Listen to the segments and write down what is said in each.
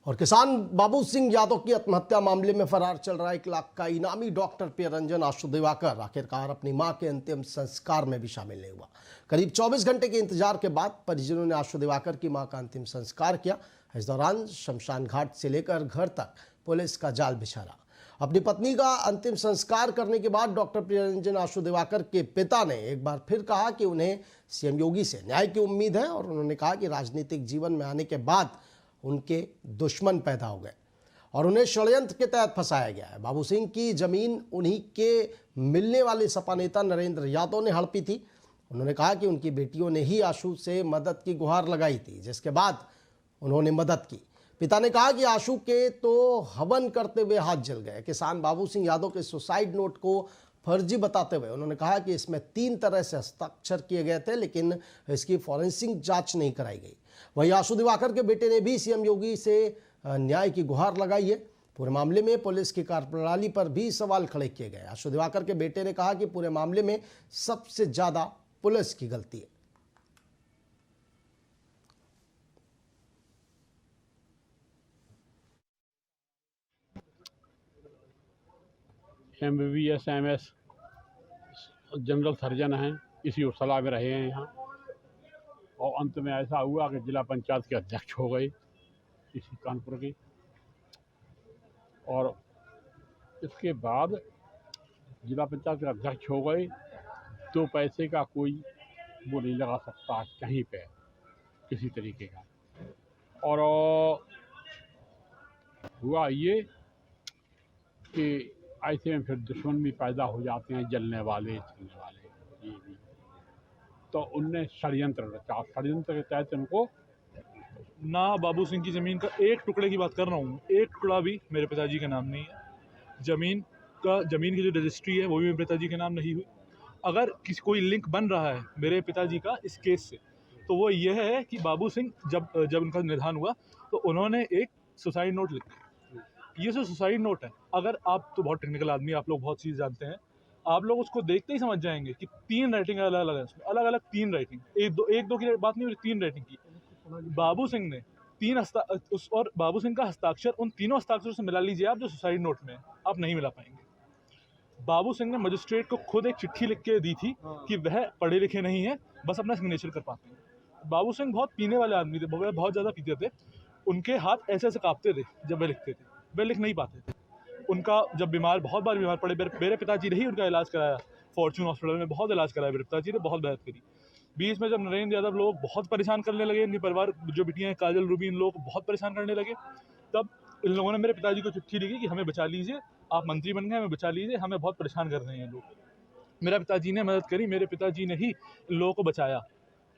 और किसान बाबू सिंह यादव की आत्महत्या मामले में फरार चल रहा 1 लाख का इनामी डॉक्टर प्रियरंजन आशु दिवाकर आखिरकार अपनी मां के अंतिम संस्कार में भी शामिल नहीं हुआ। करीब 24 घंटे के इंतजार के बाद परिजनों ने आशु दिवाकर की मां का अंतिम संस्कार किया। इस दौरान शमशान घाट से लेकर घर तक पुलिस का जाल बिछा रहा। अपनी पत्नी का अंतिम संस्कार करने के बाद डॉक्टर प्रियरंजन आशु दिवाकर के पिता ने एक बार फिर कहा कि उन्हें सीएम योगी से न्याय की उम्मीद है और उन्होंने कहा कि राजनीतिक जीवन में आने के बाद उनके दुश्मन पैदा हो गए और उन्हें षड्यंत्र के तहत फंसाया गया है। बाबू सिंह की जमीन उन्हीं के मिलने वाले सपा नेता नरेंद्र यादव ने हड़पी थी। उन्होंने कहा कि उनकी बेटियों ने ही आशु से मदद की गुहार लगाई थी, जिसके बाद उन्होंने मदद की। पिता ने कहा कि आशु के तो हवन करते हुए हाथ जल गए। किसान बाबू सिंह यादव के सुसाइड नोट को फर्जी बताते हुए उन्होंने कहा कि इसमें 3 तरह से हस्ताक्षर किए गए थे, लेकिन इसकी फॉरेंसिक जांच नहीं कराई गई। वहीं आशु दिवाकर के बेटे ने भी सीएम योगी से न्याय की गुहार लगाई है। पूरे मामले में पुलिस की कार्यप्रणाली पर भी सवाल खड़े किए गए। आशु दिवाकर के बेटे ने कहा कि पूरे मामले में सबसे ज्यादा पुलिस की गलती है। MBBS MS जनरल सर्जन हैं, इसी उपसला में रहे हैं यहाँ, और अंत में ऐसा हुआ कि जिला पंचायत के अध्यक्ष हो गए इसी कानपुर की। और इसके बाद जिला पंचायत के अध्यक्ष हो गए तो पैसे का कोई वो नहीं लगा सकता कहीं पे किसी तरीके का। और हुआ ये कि ऐसे में फिर दुश्मन भी पैदा हो जाते हैं, जलने वाले चलने वाले। ये भी तो उनने षड्यंत्र रचा, षड्यंत्र के तहत उनको ना बाबू सिंह की ज़मीन का एक टुकड़े की बात कर रहा हूँ, एक टुकड़ा भी मेरे पिताजी के नाम नहीं है। ज़मीन की जो रजिस्ट्री है वो भी मेरे पिताजी के नाम नहीं हुई। अगर कोई लिंक बन रहा है मेरे पिताजी का इस केस से, तो वो ये है कि बाबू सिंह जब उनका निधन हुआ तो उन्होंने एक सुसाइड नोट लिखा। ये जो सुसाइड नोट है, अगर आप तो बहुत टेक्निकल आदमी, आप लोग बहुत चीज़ जानते हैं, आप लोग उसको देखते ही समझ जाएंगे कि 3 राइटिंग अलग अलग है उसमें, अलग अलग 3 राइटिंग, एक दो की बात नहीं हो रही, 3 राइटिंग की। बाबू सिंह ने और बाबू सिंह का हस्ताक्षर उन तीनों हस्ताक्षरों से मिला लीजिए आप जो सुसाइड नोट में है, आप नहीं मिला पाएंगे। बाबू सिंह ने मजिस्ट्रेट को खुद एक चिट्ठी लिख के दी थी कि वह पढ़े लिखे नहीं है, बस अपना सिग्नेचर कर पाते हैं। बाबू सिंह बहुत पीने वाले आदमी थे, बहुत ज़्यादा पीते थे। उनके हाथ ऐसे ऐसे कांपते थे जब वे लिखते थे, वे लिख नहीं पाते थे। उनका जब बहुत बार बीमार पड़े, मेरे पिताजी ने ही उनका इलाज कराया, फॉर्चून हॉस्पिटल में बहुत इलाज कराया, मेरे पिताजी ने बहुत मेहनत करी। बीच में जब नरेंद्र यादव लोग बहुत परेशान करने लगे, इनके परिवार जो बिटियाँ हैं काजल रूबी, इन लोग बहुत परेशान करने लगे, तब इन लोगों ने मेरे पिताजी को चिट्ठी लिखी कि हमें बचा लीजिए, आप मंत्री बन गए, हमें बचा लीजिए, हमें बहुत परेशान कर रहे हैं लोग। मेरा पिताजी ने मदद करी, मेरे पिताजी ने ही इन लोगों को बचाया।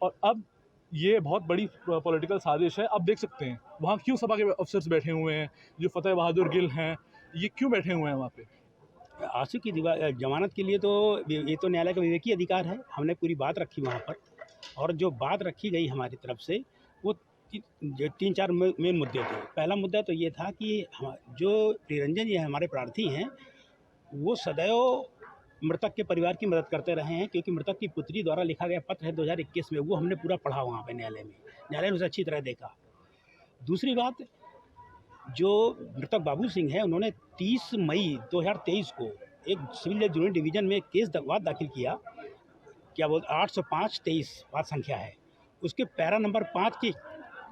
और अब ये बहुत बड़ी पॉलिटिकल साजिश है। अब देख सकते हैं वहाँ क्यों सपा के अफसर्स बैठे हुए हैं, जो फतेह बहादुर गिल हैं, ये क्यों बैठे हुए हैं वहाँ पे। आशु की जमानत के लिए तो ये तो न्यायालय का विवेकी अधिकार है। हमने पूरी बात रखी वहाँ पर, और जो बात रखी गई हमारी तरफ से वो 3-4 मेन मुद्दे थे। पहला मुद्दा तो ये था कि जो प्रियरंजन जी हमारे प्रार्थी हैं, वो सदैव मृतक के परिवार की मदद करते रहे हैं, क्योंकि मृतक की पुत्री द्वारा लिखा गया पत्र है 2021 में, वो हमने पूरा पढ़ा वहाँ पे न्यायालय में। न्यायालय ने उसे अच्छी तरह देखा। दूसरी बात, जो मृतक बाबू सिंह है, उन्होंने 30 मई 2023 को एक सिविल जज जूनियर डिवीज़न में केस दाखिल किया, क्या बोलते 805-23 बात संख्या है। उसके पैरा नंबर 5 की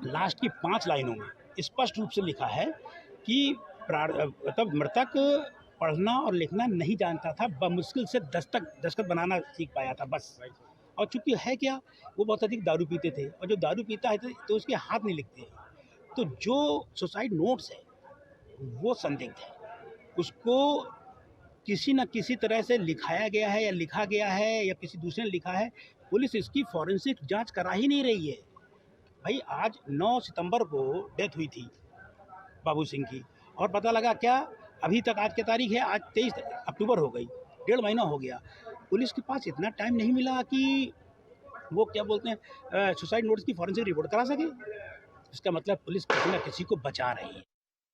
लास्ट की 5 लाइनों में स्पष्ट रूप से लिखा है कि तब मृतक पढ़ना और लिखना नहीं जानता था, बमुश्किल से दस्तखत बनाना सीख पाया था बस। और चूंकि है क्या, वो बहुत अधिक दारू पीते थे, और जो दारू पीता है तो उसके हाथ नहीं लिखते। तो जो सुसाइड नोट्स है वो संदिग्ध है, उसको किसी न किसी तरह से लिखाया गया है या लिखा गया है या किसी दूसरे ने लिखा है। पुलिस इसकी फॉरेंसिक जांच करा ही नहीं रही है। भाई, आज 9 सितंबर को डेथ हुई थी बाबू सिंह की, और पता लगा क्या, अभी तक आज की तारीख है, आज 23 अक्टूबर हो गई, 1.5 महीना हो गया। पुलिस के पास इतना टाइम नहीं मिला कि वो क्या बोलते हैं सुसाइड नोट्स की फॉरेंसिक रिपोर्ट करा सके। इसका मतलब पुलिस किसी न किसी को बचा रही है।